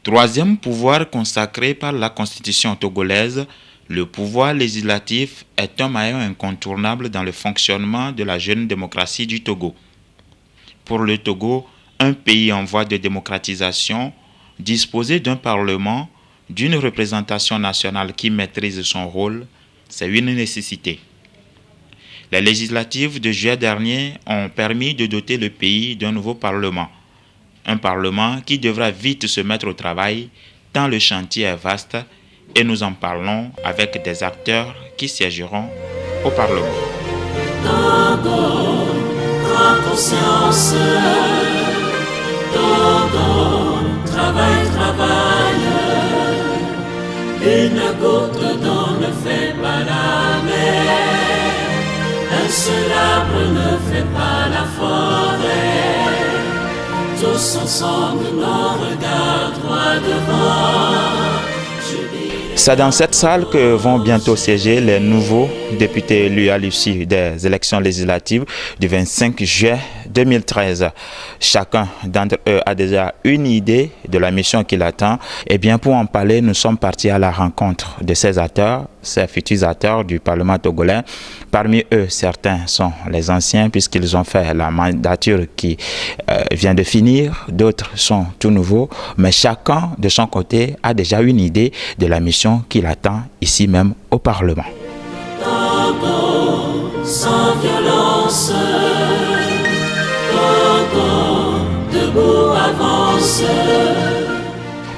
Troisième pouvoir consacré par la Constitution togolaise, le pouvoir législatif est un maillon incontournable dans le fonctionnement de la jeune démocratie du Togo. Pour le Togo, un pays en voie de démocratisation, disposer d'un parlement, d'une représentation nationale qui maîtrise son rôle, c'est une nécessité. Les législatives de juillet dernier ont permis de doter le pays d'un nouveau parlement. Un parlement qui devra vite se mettre au travail, tant le chantier est vaste, et nous en parlons avec des acteurs qui siégeront au Parlement. Togo, prends conscience. Togo, travaille, travaille. Une goutte d'eau ne fait pas la mer. Un seul arbre ne fait pas la forêt. Tous ensemble, nos regards droit devant. C'est dans cette salle que vont bientôt siéger les nouveaux députés élus à l'issue des élections législatives du 25 juillet 2013. Chacun d'entre eux a déjà une idée de la mission qui l'attend. Et bien pour en parler, nous sommes partis à la rencontre de ces acteurs, ces futurs acteurs du Parlement togolais. Parmi eux, certains sont les anciens puisqu'ils ont fait la mandature qui vient de finir. D'autres sont tout nouveaux. Mais chacun de son côté a déjà une idée de la mission qui l'attend ici même au Parlement. Togo, sans violence. Togo, debout, avance.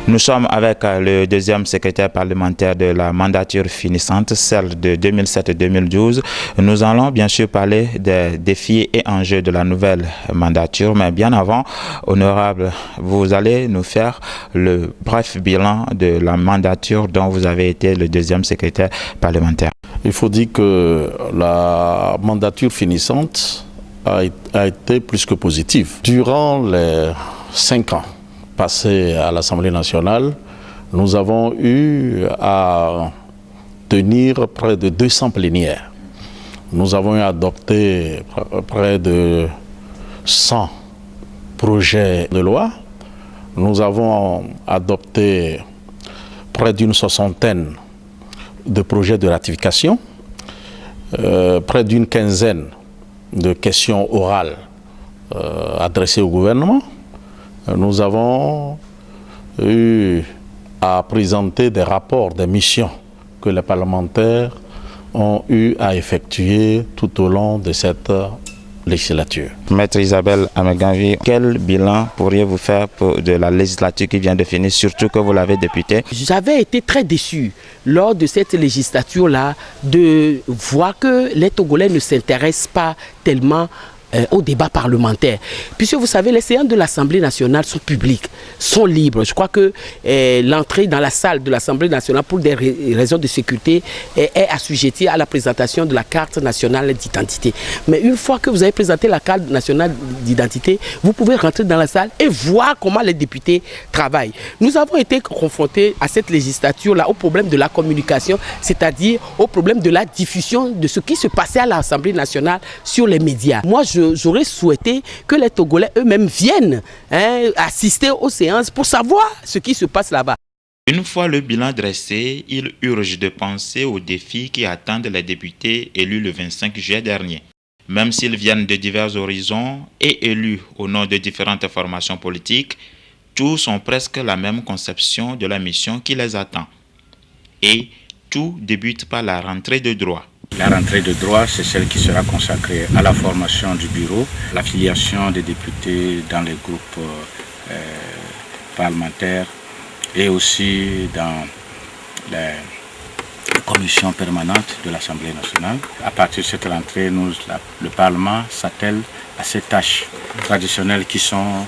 Nous sommes avec le deuxième secrétaire parlementaire de la mandature finissante, celle de 2007-2012. Nous allons bien sûr parler des défis et enjeux de la nouvelle mandature, mais bien avant, honorable, vous allez nous faire le bref bilan de la mandature dont vous avez été le deuxième secrétaire parlementaire. Il faut dire que la mandature finissante a été plus que positive. Durant les 5 ans passés à l'Assemblée nationale, nous avons eu à tenir près de 200 plénières. Nous avons adopté près de 100 projets de loi. Nous avons adopté près d'une 60aine de projets de ratification, près d'une 15aine de questions orales adressées au gouvernement. Nous avons eu à présenter des rapports, des missions que les parlementaires ont eu à effectuer tout au long de cette législature. Maître Isabelle Ameganvi, quel bilan pourriez-vous faire de la législature qui vient de finir, surtout que vous l'avez députée? J'avais été très déçu lors de cette législature-là de voir que les Togolais ne s'intéressent pas tellement au débat parlementaire. Puisque vous savez, les séances de l'Assemblée nationale sont publiques, sont libres. Je crois que l'entrée dans la salle de l'Assemblée nationale pour des raisons de sécurité est assujettie à la présentation de la carte nationale d'identité. Mais une fois que vous avez présenté la carte nationale d'identité, vous pouvez rentrer dans la salle et voir comment les députés travaillent. Nous avons été confrontés à cette législature-là au problème de la communication, c'est-à-dire au problème de la diffusion de ce qui se passait à l'Assemblée nationale sur les médias. Moi, j'aurais souhaité que les Togolais eux-mêmes viennent assister aux séances pour savoir ce qui se passe là-bas. Une fois le bilan dressé, il urge de penser aux défis qui attendent les députés élus le 25 juillet dernier. Même s'ils viennent de divers horizons et élus au nom de différentes formations politiques, tous ont presque la même conception de la mission qui les attend. Et tout débute par la rentrée de droit. La rentrée de droit, c'est celle qui sera consacrée à la formation du bureau, l'affiliation des députés dans les groupes parlementaires et aussi dans les commissions permanentes de l'Assemblée nationale. À partir de cette rentrée, le Parlement s'attelle à ces tâches traditionnelles qui sont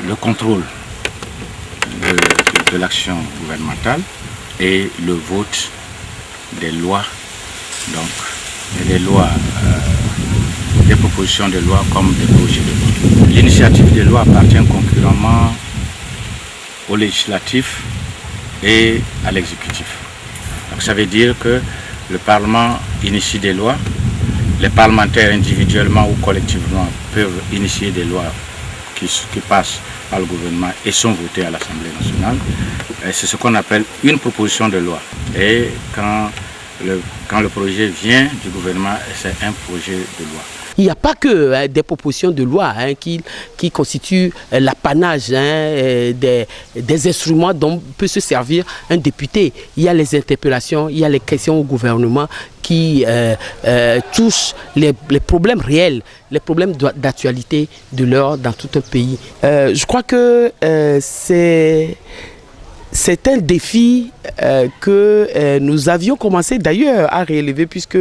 le contrôle de l'action gouvernementale et le vote des lois, donc des propositions de loi comme des projets de loi. L'initiative des lois appartient concurremment au législatif et à l'exécutif. Donc ça veut dire que le Parlement initie des lois, les parlementaires individuellement ou collectivement peuvent initier des lois processus qui passe par le gouvernement et sont votés à l'Assemblée nationale. C'est ce qu'on appelle une proposition de loi. Et quand le projet vient du gouvernement, c'est un projet de loi. Il n'y a pas que des propositions de loi qui constituent l'apanage des instruments dont peut se servir un député. Il y a les interpellations, il y a les questions au gouvernement qui touchent les problèmes réels, les problèmes d'actualité de l'heure dans tout un pays. Je crois que c'est un défi que nous avions commencé d'ailleurs à relever, puisque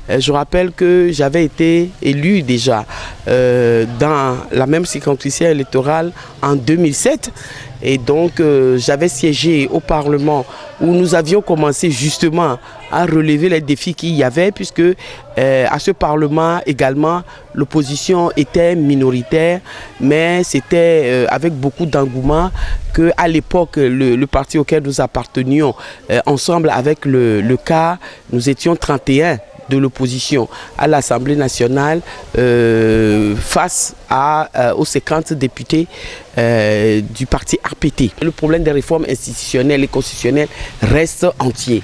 je rappelle que j'avais été élu déjà dans la même circonscription électorale en 2007. Et donc j'avais siégé au Parlement où nous avions commencé justement à relever les défis qu'il y avait, puisque à ce Parlement également l'opposition était minoritaire, mais c'était avec beaucoup d'engouement qu'à l'époque le parti auquel nous appartenions ensemble avec le CAR, nous étions 31 de l'opposition à l'Assemblée nationale face aux 50 députés du parti RPT. Le problème des réformes institutionnelles et constitutionnelles reste entier.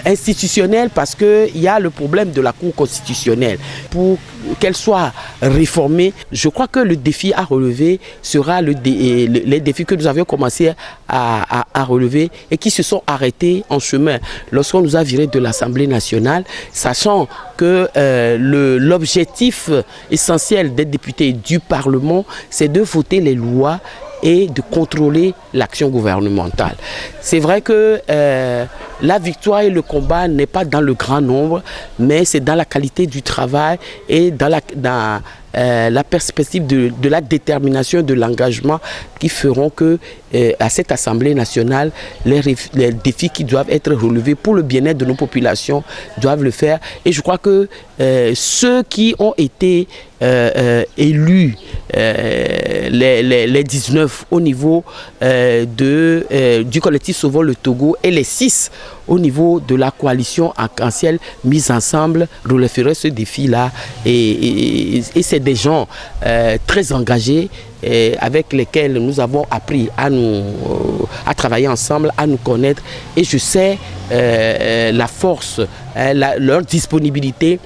Institutionnel parce qu'il y a le problème de la Cour constitutionnelle. Pour qu'elle soit réformée, je crois que le défi à relever sera les défis que nous avions commencé à relever et qui se sont arrêtés en chemin lorsqu'on nous a virés de l'Assemblée nationale, sachant que l'objectif essentiel des députés du Parlement, c'est de voter les lois et de contrôler l'action gouvernementale. C'est vrai que la victoire et le combat n'est pas dans le grand nombre, mais c'est dans la qualité du travail et dans la perspective de la détermination, de l'engagement qui feront que à cette Assemblée nationale, les défis qui doivent être relevés pour le bien-être de nos populations doivent le faire. Et je crois que ceux qui ont été élus, les 19 au niveau du collectif Sauvons le Togo et les 6 au niveau de la coalition arc-en-ciel mise ensemble relèveraient ce défi-là. Et c'est des gens très engagés avec lesquels nous avons appris à travailler ensemble, à nous connaître. Et je sais la force, leur disponibilité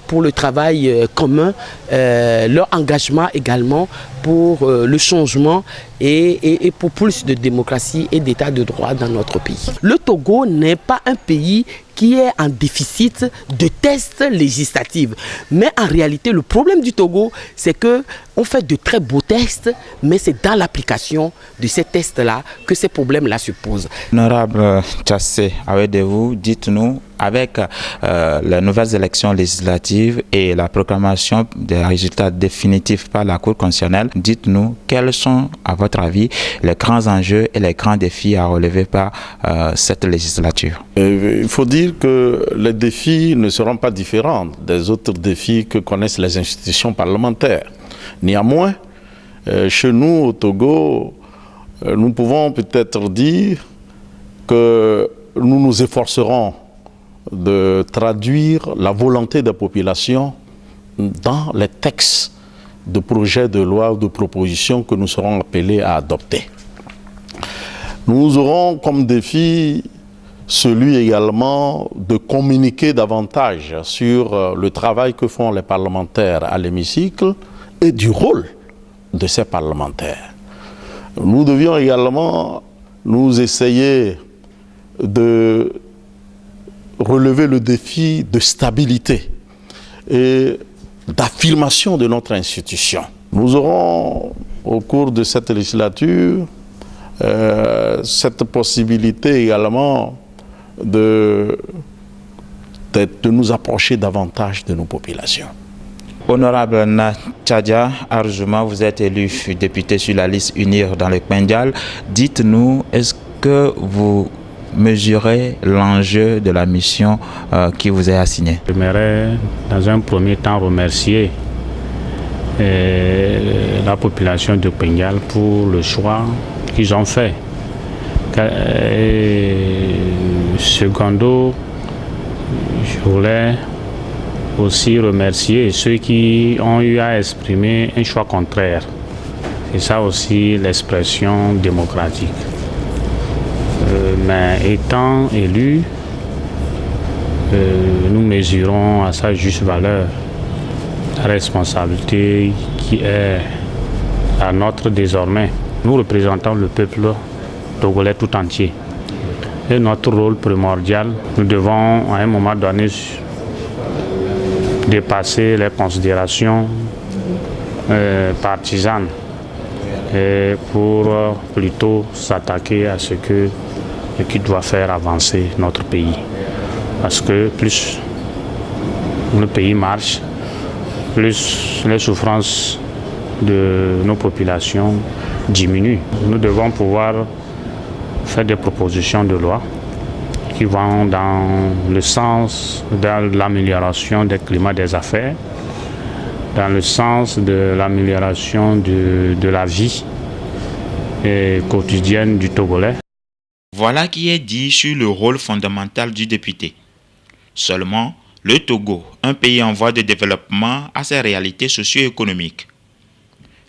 pour le travail commun, leur engagement également pour le changement et pour plus de démocratie et d'état de droit dans notre pays. Le Togo n'est pas un pays qui est en déficit de tests législatifs. Mais en réalité, le problème du Togo, c'est qu'on fait de très beaux tests, mais c'est dans l'application de ces tests-là que ces problèmes-là se posent. Honorable Tchassé Awedevou, dites-nous, avec les nouvelles élections législatives et la proclamation des résultats définitifs par la Cour constitutionnelle, dites-nous quels sont, à votre avis, les grands enjeux et les grands défis à relever par cette législature. Il faut dire que les défis ne seront pas différents des autres défis que connaissent les institutions parlementaires. Néanmoins, chez nous au Togo, nous pouvons peut-être dire que nous nous efforcerons de traduire la volonté des populations dans les textes de projets de loi ou de propositions que nous serons appelés à adopter. Nous aurons comme défi celui également de communiquer davantage sur le travail que font les parlementaires à l'hémicycle et du rôle de ces parlementaires. Nous devions également nous essayer de relever le défi de stabilité et d'affirmation de notre institution. Nous aurons au cours de cette législature cette possibilité également de nous approcher davantage de nos populations. Honorable Natchadia Arjouma, vous êtes élu député sur la liste UNIR dans le Pendjal. Dites-nous, est-ce que vous mesurez l'enjeu de la mission qui vous est assignée? J'aimerais dans un premier temps remercier la population de Pendjal pour le choix qu'ils ont fait. Et secondo, je voulais aussi remercier ceux qui ont eu à exprimer un choix contraire. C'est ça aussi l'expression démocratique. Mais étant élus, nous mesurons à sa juste valeur la responsabilité qui est la nôtre désormais. Nous représentons le peuple togolais tout entier. Et notre rôle primordial, nous devons à un moment donné dépasser les considérations partisanes et pour plutôt s'attaquer à ce qui doit faire avancer notre pays. Parce que plus le pays marche, plus les souffrances de nos populations diminuent. Nous devons pouvoir faire des propositions de loi qui vont dans le sens de l'amélioration des climats des affaires, dans le sens de l'amélioration de la vie quotidienne du Togolais. Voilà qui est dit sur le rôle fondamental du député. Seulement, le Togo, un pays en voie de développement, a ses réalités socio-économiques.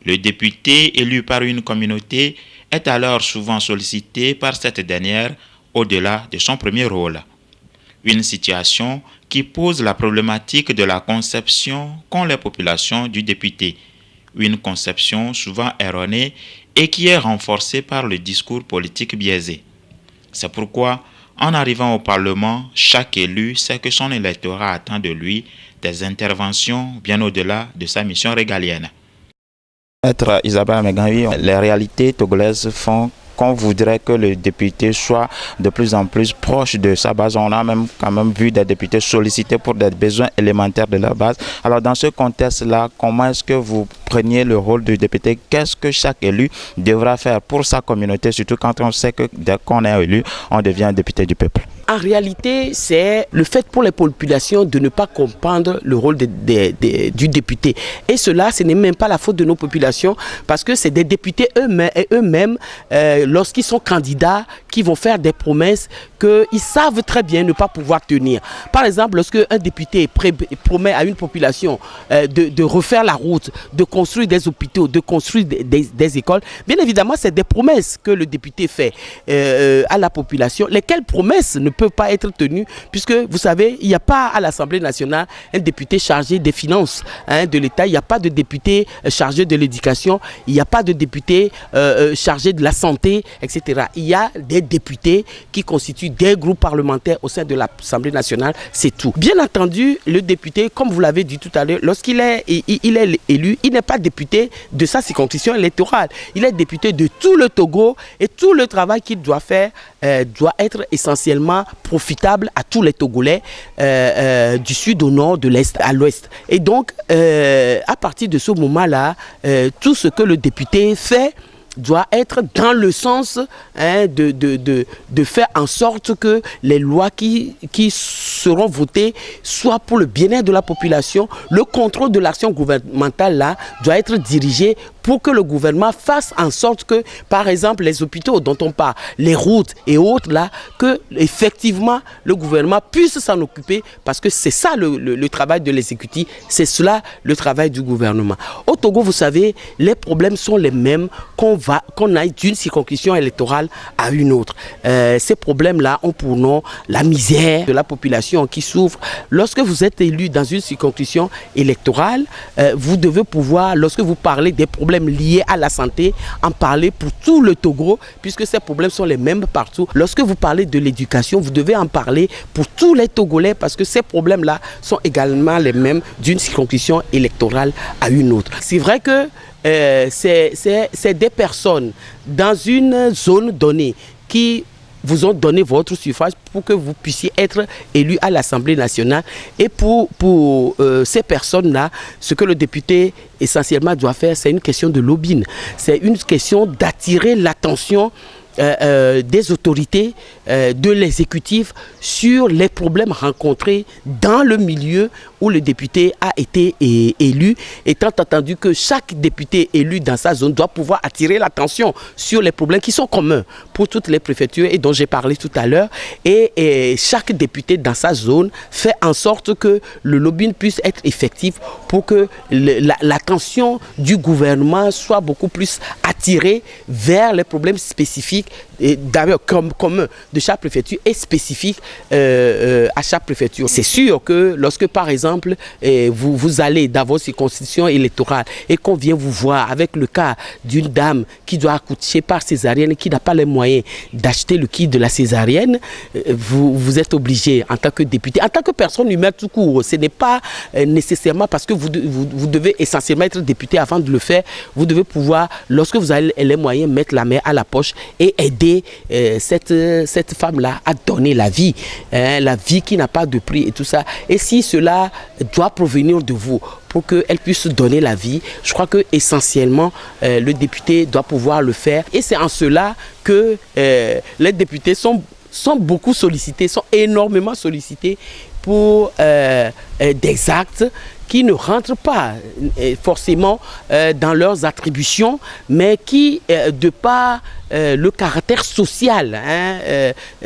Le député élu par une communauté est alors souvent sollicité par cette dernière au-delà de son premier rôle. Une situation qui pose la problématique de la conception qu'ont les populations du député, une conception souvent erronée et qui est renforcée par le discours politique biaisé. C'est pourquoi, en arrivant au Parlement, chaque élu sait que son électorat attend de lui des interventions bien au-delà de sa mission régalienne. Maître Isabelle Meganvi, les réalités togolaises font qu'on voudrait que le député soit de plus en plus proche de sa base. On a même quand même vu des députés sollicités pour des besoins élémentaires de leur base. Alors dans ce contexte-là, comment est-ce que vous preniez le rôle du député? Qu'est-ce que chaque élu devra faire pour sa communauté, surtout quand on sait que dès qu'on est élu, on devient député du peuple? En réalité, c'est le fait pour les populations de ne pas comprendre le rôle du député. Et cela, ce n'est même pas la faute de nos populations, parce que c'est des députés eux-mêmes, lorsqu'ils sont candidats, qui vont faire des promesses qu'ils savent très bien ne pas pouvoir tenir. Par exemple, lorsque un député promet à une population de refaire la route, de construire des hôpitaux, de construire des écoles, bien évidemment, c'est des promesses que le député fait à la population, lesquelles promesses ne peuvent pas être tenues, puisque vous savez, il n'y a pas à l'Assemblée nationale un député chargé des finances de l'État, il n'y a pas de député chargé de l'éducation, il n'y a pas de député chargé de la santé, etc. Il y a des députés qui constituent des groupes parlementaires au sein de l'Assemblée nationale, c'est tout. Bien entendu, le député, comme vous l'avez dit tout à l'heure, lorsqu'il est élu, il n'est pas député de sa circonscription électorale. Il est député de tout le Togo et tout le travail qu'il doit faire doit être essentiellement profitable à tous les Togolais du sud au nord, de l'est à l'ouest. Et donc, à partir de ce moment-là, tout ce que le député fait doit être dans le sens de faire en sorte que les lois qui seront votées soient pour le bien-être de la population. Le contrôle de l'action gouvernementale là doit être dirigé pour que le gouvernement fasse en sorte que, par exemple, les hôpitaux dont on parle, les routes et autres là, que effectivement le gouvernement puisse s'en occuper, parce que c'est ça le travail de l'exécutif, c'est cela le travail du gouvernement. Au Togo, vous savez, les problèmes sont les mêmes qu'on aille d'une circonscription électorale à une autre. Ces problèmes-là ont pour nom la misère de la population qui souffre. Lorsque vous êtes élu dans une circonscription électorale, vous devez pouvoir, lorsque vous parlez des problèmes liés à la santé, en parler pour tout le Togo, puisque ces problèmes sont les mêmes partout. Lorsque vous parlez de l'éducation, vous devez en parler pour tous les Togolais, parce que ces problèmes-là sont également les mêmes d'une circonscription électorale à une autre. C'est vrai que c'est des personnes dans une zone donnée qui vous ont donné votre suffrage pour que vous puissiez être élu à l'Assemblée nationale. Et pour ces personnes-là, ce que le député essentiellement doit faire, c'est une question de lobbying. C'est une question d'attirer l'attention des autorités, de l'exécutif sur les problèmes rencontrés dans le milieu où le député a été élu, étant entendu que chaque député élu dans sa zone doit pouvoir attirer l'attention sur les problèmes qui sont communs pour toutes les préfectures et dont j'ai parlé tout à l'heure. Et chaque député dans sa zone fait en sorte que le lobbying puisse être effectif pour que l'attention du gouvernement soit beaucoup plus attirée vers les problèmes spécifiques, d'ailleurs communs de chaque préfecture et spécifiques à chaque préfecture. C'est sûr que lorsque par exemple vous allez dans vos circonscriptions électorales et qu'on vient vous voir avec le cas d'une dame qui doit accoucher par césarienne et qui n'a pas les moyens d'acheter le kit de la césarienne, vous êtes obligé en tant que député, en tant que personne humaine tout court, ce n'est pas nécessairement parce que vous devez essentiellement être député avant de le faire, vous devez pouvoir, lorsque vous avez les moyens, mettre la main à la poche et aider cette femme-là à donner la vie qui n'a pas de prix et tout ça. Et si cela doit provenir de vous pour qu'elle puisse donner la vie, je crois que essentiellement le député doit pouvoir le faire. Et c'est en cela que les députés sont beaucoup sollicités, sont énormément sollicités pour des actes qui ne rentrent pas forcément dans leurs attributions, mais qui, de par le caractère social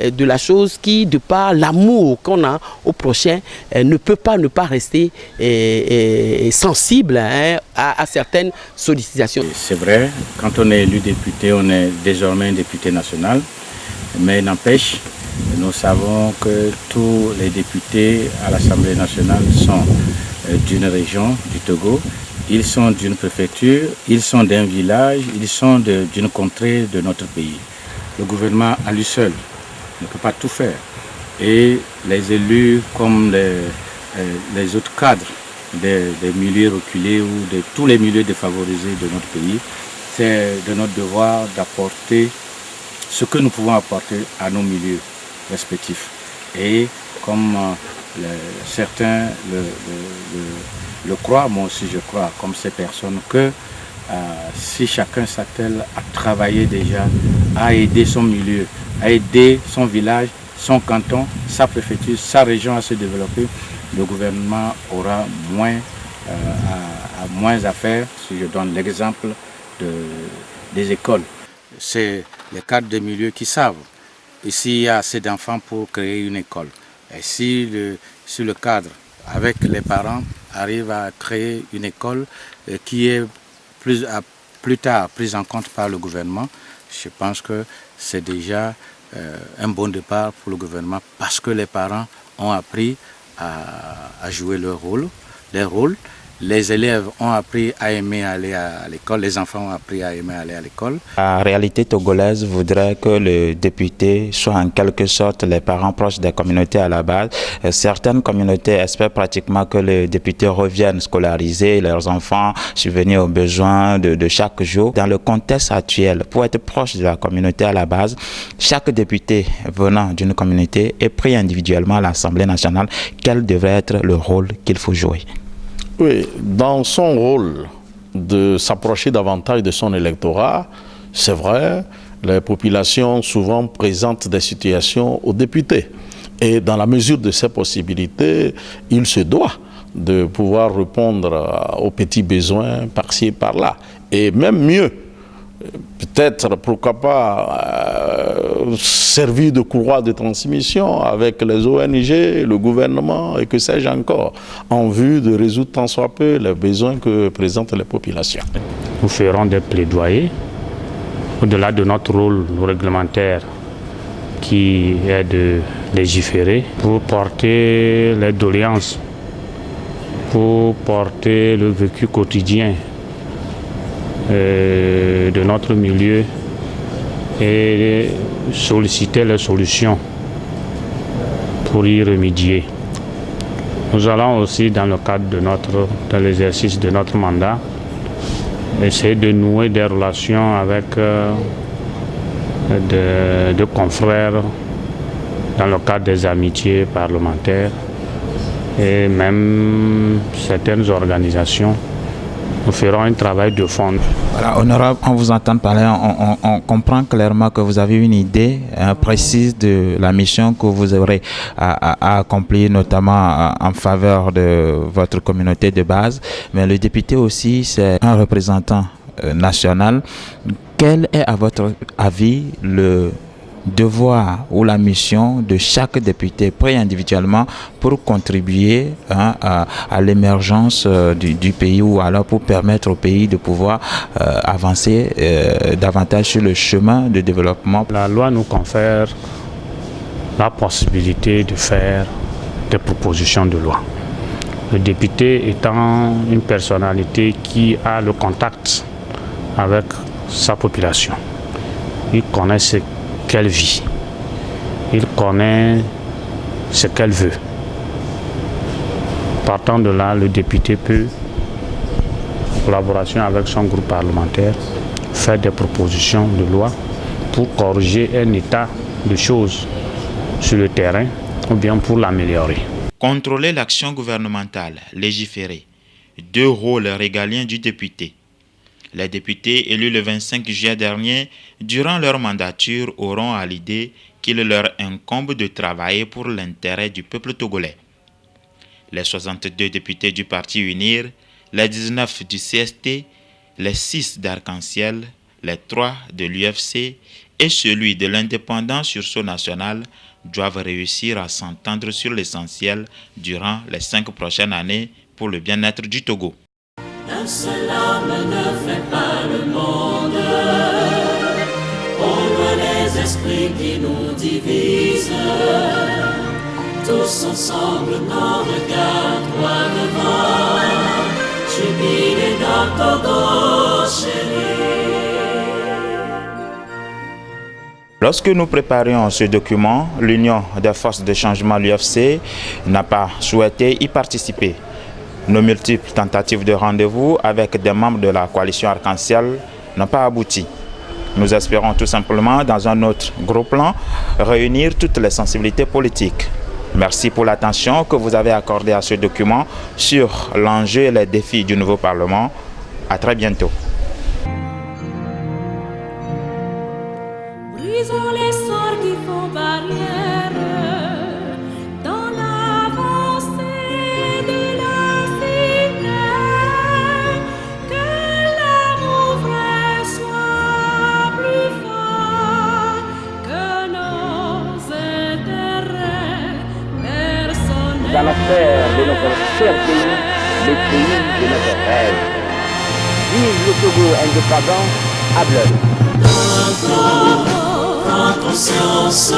de la chose, qui, de par l'amour qu'on a au prochain, ne peut pas ne pas rester sensible à certaines sollicitations. C'est vrai, quand on est élu député, on est désormais un député national, mais n'empêche, nous savons que tous les députés à l'Assemblée nationale sont d'une région du Togo, ils sont d'une préfecture, ils sont d'un village, ils sont d'une contrée de notre pays. Le gouvernement à lui seul ne peut pas tout faire. Et les élus comme les autres cadres des milieux reculés ou de tous les milieux défavorisés de notre pays, c'est de notre devoir d'apporter ce que nous pouvons apporter à nos milieux respectifs. Et comme certains le croient, moi aussi je crois, comme ces personnes, que si chacun s'attelle à travailler déjà, à aider son milieu, à aider son village, son canton, sa préfecture, sa région à se développer, le gouvernement aura moins à faire. Si je donne l'exemple des écoles, c'est les cadres des milieux qui savent ici il y a assez d'enfants pour créer une école. Et si le cadre, avec les parents, arrive à créer une école qui est plus tard prise en compte par le gouvernement, je pense que c'est déjà un bon départ pour le gouvernement parce que les parents ont appris à jouer leur rôle, Les élèves ont appris à aimer aller à l'école, les enfants ont appris à aimer aller à l'école. La réalité togolaise voudrait que le député soit en quelque sorte les parents proches des communautés à la base. Certaines communautés espèrent pratiquement que le député revienne scolariser leurs enfants, subvenir aux besoins de chaque jour. Dans le contexte actuel, pour être proche de la communauté à la base, chaque député venant d'une communauté est pris individuellement à l'Assemblée nationale. Quel devrait être le rôle qu'il faut jouer? Oui, dans son rôle de s'approcher davantage de son électorat, c'est vrai, les populations souvent présentent des situations aux députés. Et dans la mesure de ses possibilités, il se doit de pouvoir répondre aux petits besoins par-ci, par-là. Et même mieux, peut-être, pourquoi pas, servir de courroie de transmission avec les ONG, le gouvernement et que sais-je encore, en vue de résoudre tant soit peu les besoins que présentent les populations. Nous ferons des plaidoyers, au-delà de notre rôle réglementaire qui est de légiférer, pour porter les doléances, pour porter le vécu quotidien de notre milieu et solliciter les solutions pour y remédier. Nous allons aussi, dans le cadre de l'exercice de notre mandat, essayer de nouer des relations avec de confrères dans le cadre des amitiés parlementaires et même certaines organisations nous ferons un travail de fond. Voilà, honorable, on vous entend parler, on comprend clairement que vous avez une idée précise de la mission que vous aurez à accomplir, notamment en faveur de votre communauté de base. Mais le député aussi, c'est un représentant national. Quel est, à votre avis, le devoir ou la mission de chaque député pris individuellement pour contribuer à l'émergence du pays, ou alors pour permettre au pays de pouvoir avancer davantage sur le chemin de développement? La loi nous confère la possibilité de faire des propositions de loi. Le député étant une personnalité qui a le contact avec sa population, il connaît ce qu'elle vit, il connaît ce qu'elle veut. Partant de là, le député peut, en collaboration avec son groupe parlementaire, faire des propositions de loi pour corriger un état de choses sur le terrain ou bien pour l'améliorer. Contrôler l'action gouvernementale, légiférer, deux rôles régaliens du député. Les députés élus le 25 juillet dernier, durant leur mandature, auront à l'idée qu'il leur incombe de travailler pour l'intérêt du peuple togolais. Les 62 députés du Parti Unir, les 19 du CST, les 6 d'Arc-en-Ciel, les 3 de l'UFC et celui de l'Indépendant Sursaut National doivent réussir à s'entendre sur l'essentiel durant les 5 prochaines années pour le bien-être du Togo. Un seul homme ne fait pas le monde. Au loin les esprits qui nous divisent. Tous ensemble, nos regards droit devant. Jubilés dans Togo, chérie. Lorsque nous préparions ce document, l'Union des forces de changement, l'UFC, n'a pas souhaité y participer. Nos multiples tentatives de rendez-vous avec des membres de la coalition Arc-en-Ciel n'ont pas abouti. Nous espérons tout simplement, dans un autre gros plan, réunir toutes les sensibilités politiques. Merci pour l'attention que vous avez accordée à ce document sur l'enjeu et les défis du nouveau Parlement. À très bientôt. Brisons les sorts qui font barrière dans l'avancée de la cité. Que l'amour vrai soit plus fort que nos intérêts personnels. Nous allons faire de notre cher pays le pays de notre rêve. Vive le Togo indépendant à Bleu. Prends conscience.